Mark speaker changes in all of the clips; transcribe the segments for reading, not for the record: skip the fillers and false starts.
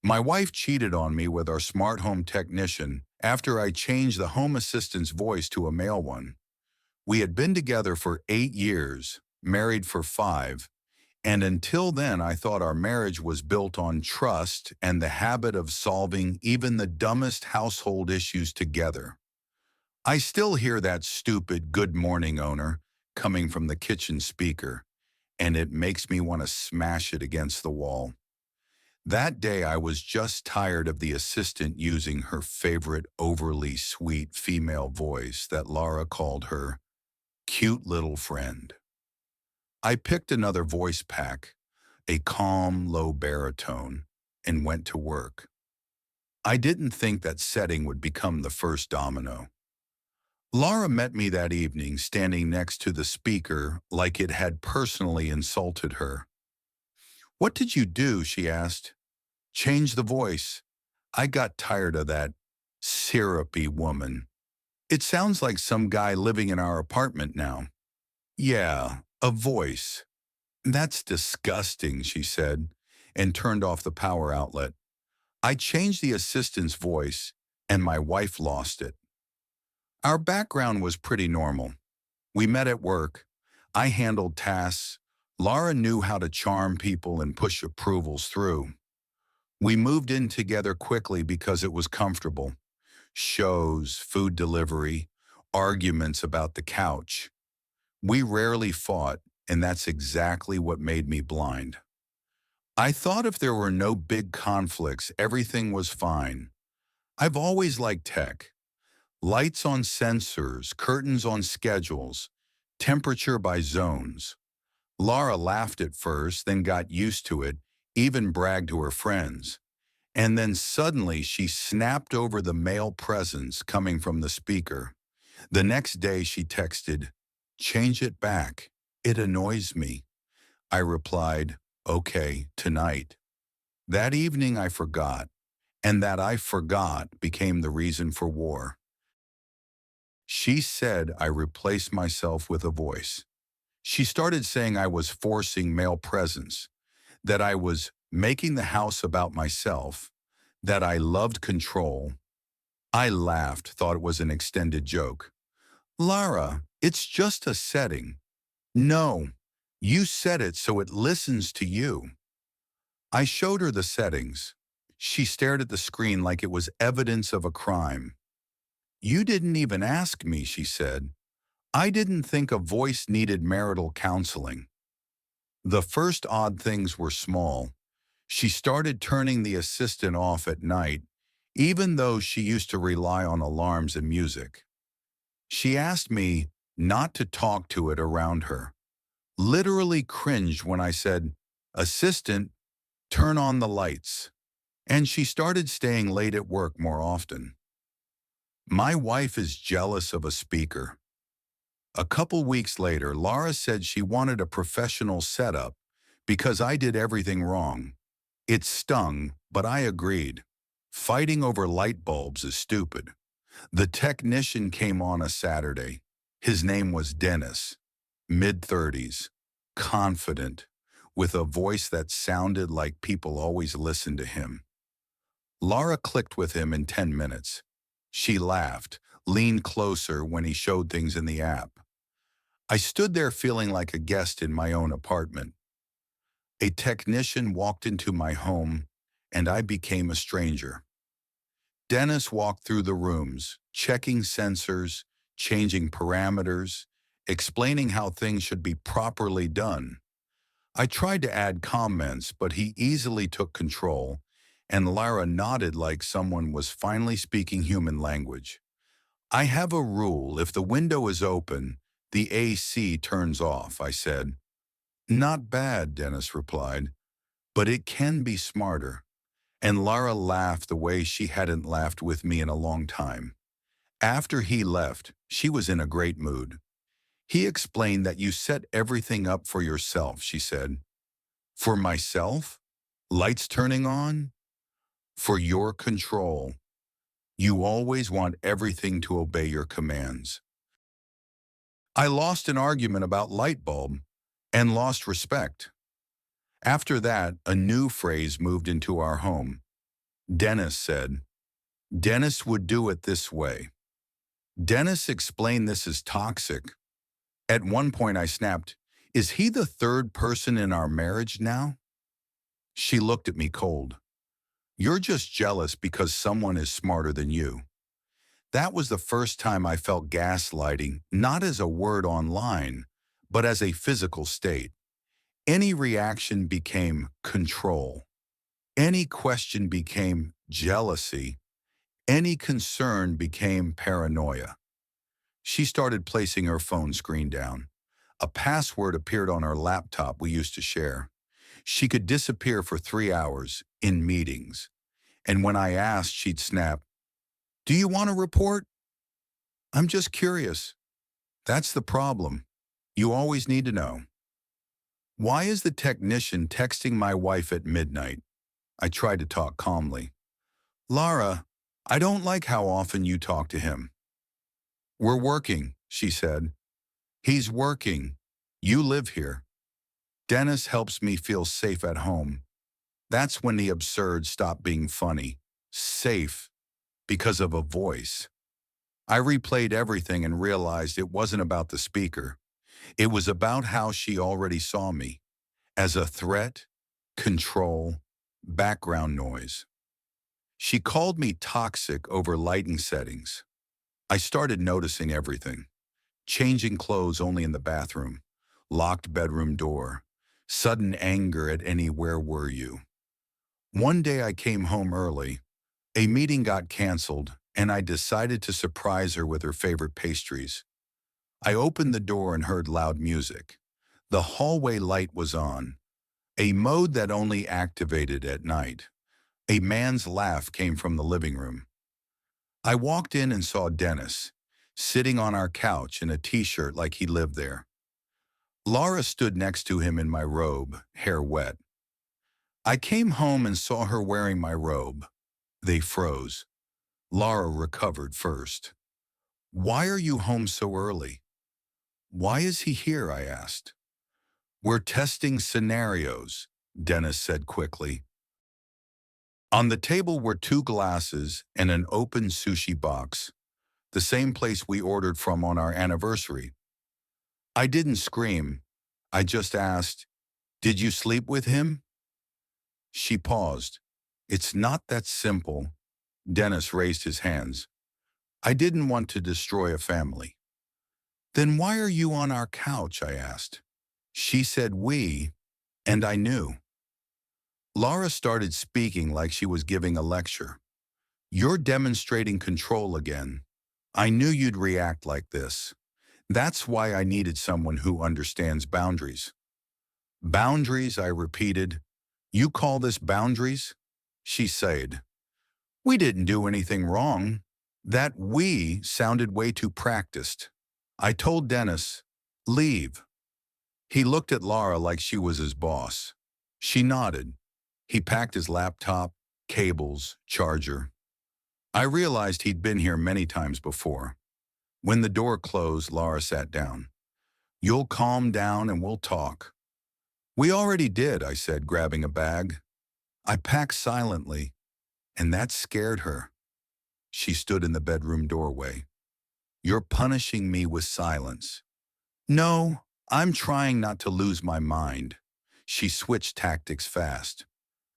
Speaker 1: My wife cheated on me with our smart home technician after I changed the home assistant's voice to a male one. We had been together for 8 years, married for 5, and until then I thought our marriage was built on trust and the habit of solving even the dumbest household issues together. I still hear that stupid "good morning, owner" coming from the kitchen speaker, and it makes me want to smash it against the wall. That day I was just tired of the assistant using her favorite overly sweet female voice that Laura called her cute little friend. I picked another voice pack, a calm, low baritone, and went to work. I didn't think that setting would become the first domino. Laura met me that evening standing next to the speaker like it had personally insulted her. "What did you do?" she asked. "Change the voice. I got tired of that syrupy woman. It sounds like some guy living in our apartment now." "Yeah, a voice. That's disgusting," she said, and turned off the power outlet. I changed the assistant's voice, and my wife lost it. Our background was pretty normal. We met at work. I handled tasks. Laura knew how to charm people and push approvals through. We moved in together quickly because it was comfortable. Shows, food delivery, arguments about the couch. We rarely fought, and that's exactly what made me blind. I thought if there were no big conflicts, everything was fine. I've always liked tech. Lights on sensors, curtains on schedules, temperature by zones. Laura laughed at first, then got used to it, even bragged to her friends. And then suddenly she snapped over the male presence coming from the speaker. The next day she texted, "Change it back. It annoys me." I replied, "Okay, tonight." That evening I forgot, and that I forgot became the reason for war. She said I replaced myself with a voice. She started saying I was forcing male presence, that I was making the house about myself, that I loved control. I laughed, thought it was an extended joke. "Lara, it's just a setting." "No, you set it so it listens to you." I showed her the settings. She stared at the screen like it was evidence of a crime. "You didn't even ask me," she said. "I didn't think a voice needed marital counseling." The first odd things were small. She started turning the assistant off at night, even though she used to rely on alarms and music. She asked me not to talk to it around her. Literally cringed when I said, "Assistant, turn on the lights." And she started staying late at work more often. My wife is jealous of a speaker. A couple weeks later, Laura said she wanted a professional setup because I did everything wrong. It stung, but I agreed. Fighting over light bulbs is stupid. The technician came on a Saturday. His name was Dennis, mid-30s, confident, with a voice that sounded like people always listened to him. Laura clicked with him in 10 minutes. She laughed, leaned closer when he showed things in the app. I stood there feeling like a guest in my own apartment. A technician walked into my home, and I became a stranger. Dennis walked through the rooms, checking sensors, changing parameters, explaining how things should be properly done. I tried to add comments, but he easily took control, and Lara nodded like someone was finally speaking human language. "I have a rule: if the window is open, the AC turns off," I said. "Not bad," Dennis replied, "but it can be smarter." And Lara laughed the way she hadn't laughed with me in a long time. After he left, she was in a great mood. "He explained that you set everything up for yourself," she said. "For myself? Lights turning on?" "For your control. You always want everything to obey your commands." I lost an argument about light bulb and lost respect. After that, a new phrase moved into our home. Dennis said. Dennis would do it this way. Dennis explained this as toxic. At one point I snapped, is he the third person in our marriage now? She looked at me cold. You're just jealous because someone is smarter than you. That was the first time I felt gaslighting, not as a word online, but as a physical state. Any reaction became control. Any question became jealousy. Any concern became paranoia. She started placing her phone screen down. A password appeared on her laptop we used to share. She could disappear for 3 hours in meetings. And when I asked, she'd snap, "Do you want to report?" "I'm just curious." That's the problem. You always need to know. Why is the technician texting my wife at midnight? I tried to talk calmly. Lara, I don't like how often you talk to him. We're working, she said. He's working. You live here. Dennis helps me feel safe at home. That's when the absurd stopped being funny. Safe. Because of a voice. I replayed everything and realized it wasn't about the speaker. It was about how she already saw me. As a threat, control, background noise. She called me toxic over lighting settings. I started noticing everything. Changing clothes only in the bathroom. Locked bedroom door. Sudden anger at any "where were you?" One day I came home early. A meeting got canceled, and I decided to surprise her with her favorite pastries. I opened the door and heard loud music. The hallway light was on, a mode that only activated at night. A man's laugh came from the living room. I walked in and saw Dennis, sitting on our couch in a t-shirt like he lived there. Laura stood next to him in my robe, hair wet. I came home and saw her wearing my robe. They froze. Laura recovered first. Why are you home so early? Why is he here? I asked. We're testing scenarios, Dennis said quickly. On the table were 2 glasses and an open sushi box, the same place we ordered from on our anniversary. I didn't scream. I just asked, did you sleep with him? She paused. It's not that simple. Dennis raised his hands. I didn't want to destroy a family. Then why are you on our couch? I asked. She said we, and I knew. Laura started speaking like she was giving a lecture. You're demonstrating control again. I knew you'd react like this. That's why I needed someone who understands boundaries. Boundaries, I repeated. You call this boundaries? She said. We didn't do anything wrong. That "we" sounded way too practiced. I told Dennis, leave. He looked at Laura like she was his boss. She nodded. He packed his laptop, cables, charger. I realized he'd been here many times before. When the door closed, Laura sat down. You'll calm down and we'll talk. We already did, I said, grabbing a bag. I packed silently, and that scared her. She stood in the bedroom doorway. You're punishing me with silence. No, I'm trying not to lose my mind. She switched tactics fast.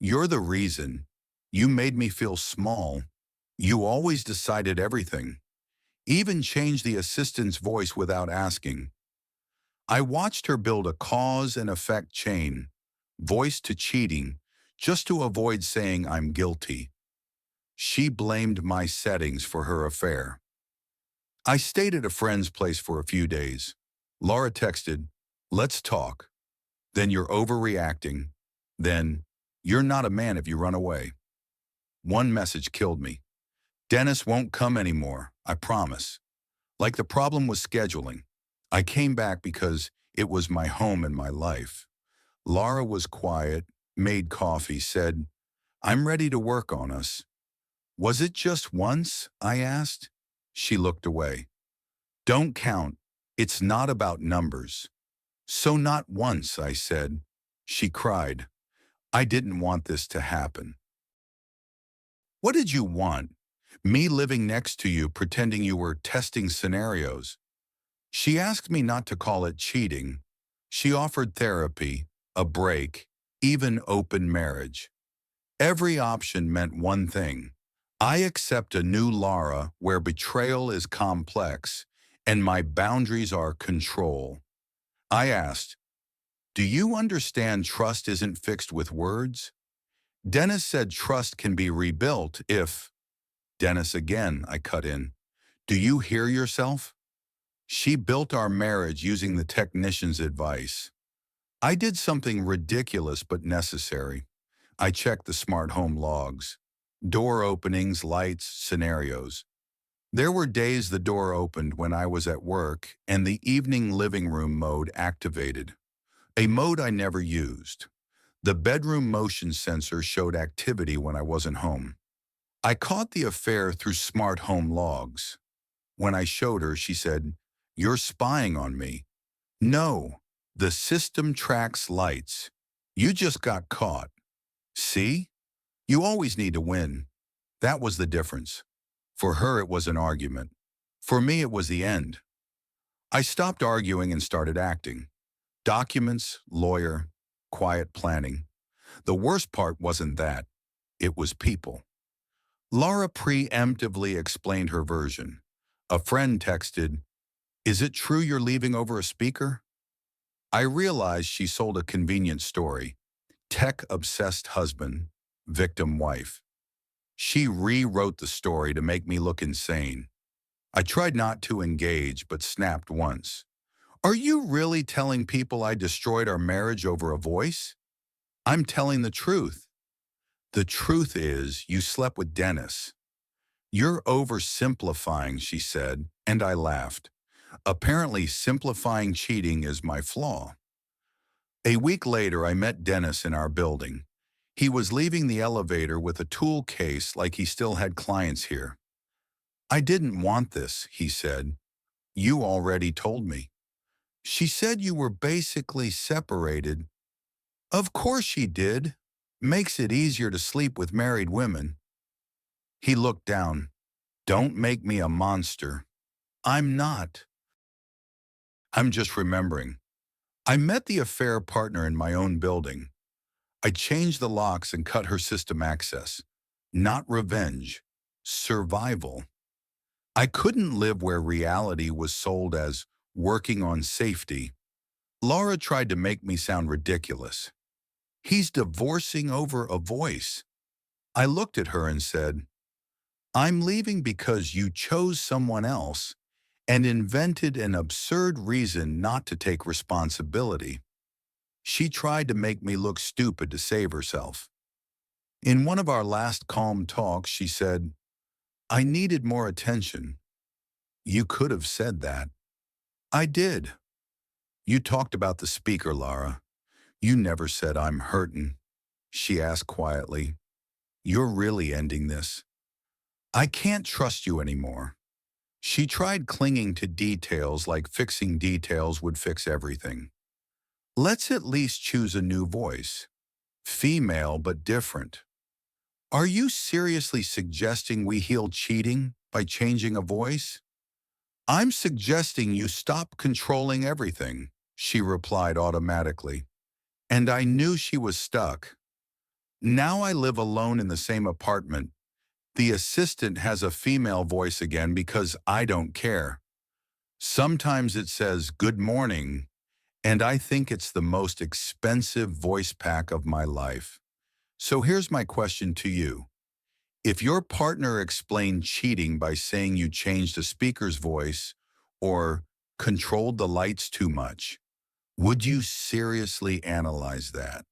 Speaker 1: You're the reason. You made me feel small. You always decided everything. Even changed the assistant's voice without asking. I watched her build a cause and effect chain, voice to cheating, just to avoid saying I'm guilty. She blamed my settings for her affair. I stayed at a friend's place for a few days. Laura texted, let's talk. Then you're overreacting. Then, you're not a man if you run away. One message killed me. Dennis won't come anymore, I promise. Like the problem was scheduling. I came back because it was my home and my life. Laura was quiet, made coffee, said, I'm ready to work on us. Was it just once? I asked. She looked away. Don't count. It's not about numbers. So not once, I said. She cried. I didn't want this to happen. What did you want? Me living next to you pretending you were testing scenarios. She asked me not to call it cheating. She offered therapy, a break, even open marriage. Every option meant one thing. I accept a new Laura where betrayal is complex and my boundaries are control. I asked, do you understand trust isn't fixed with words? Dennis said trust can be rebuilt if… Dennis again, I cut in. Do you hear yourself? She built our marriage using the technician's advice. I did something ridiculous but necessary. I checked the smart home logs. Door openings, lights, scenarios. There were days the door opened when I was at work and the evening living room mode activated. A mode I never used. The bedroom motion sensor showed activity when I wasn't home. I caught the affair through smart home logs. When I showed her, she said, "You're spying on me." No, the system tracks lights. You just got caught. See? You always need to win. That was the difference. For her, it was an argument. For me, it was the end. I stopped arguing and started acting. Documents, lawyer, quiet planning. The worst part wasn't that. It was people. Laura preemptively explained her version. A friend texted, "Is it true you're leaving over a speaker?" I realized she sold a convenient story. Tech-obsessed husband, victim wife. She rewrote the story to make me look insane. I tried not to engage, but snapped once. Are you really telling people I destroyed our marriage over a voice? I'm telling the truth. The truth is, you slept with Dennis. You're oversimplifying, she said, and I laughed. Apparently, simplifying cheating is my flaw. A week later, I met Dennis in our building. He was leaving the elevator with a tool case like he still had clients here. I didn't want this, he said. You already told me. She said you were basically separated. Of course she did. Makes it easier to sleep with married women. He looked down. Don't make me a monster. I'm not. I'm just remembering. I met the affair partner in my own building. I changed the locks and cut her system access. Not revenge. Survival. I couldn't live where reality was sold as working on safety. Laura tried to make me sound ridiculous. He's divorcing over a voice. I looked at her and said, I'm leaving because you chose someone else and invented an absurd reason not to take responsibility. She tried to make me look stupid to save herself. In one of our last calm talks, she said, I needed more attention. You could have said that. I did. You talked about the speaker, Lara. You never said I'm hurtin'. She asked quietly. You're really ending this. I can't trust you anymore. She tried clinging to details like fixing details would fix everything. Let's at least choose a new voice. Female but different. Are you seriously suggesting we heal cheating by changing a voice? I'm suggesting you stop controlling everything, she replied automatically. And I knew she was stuck. Now I live alone in the same apartment. The assistant has a female voice again because I don't care. Sometimes it says, good morning, and I think it's the most expensive voice pack of my life. So here's my question to you. If your partner explained cheating by saying you changed a speaker's voice or controlled the lights too much, would you seriously analyze that?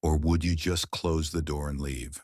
Speaker 1: Or would you just close the door and leave?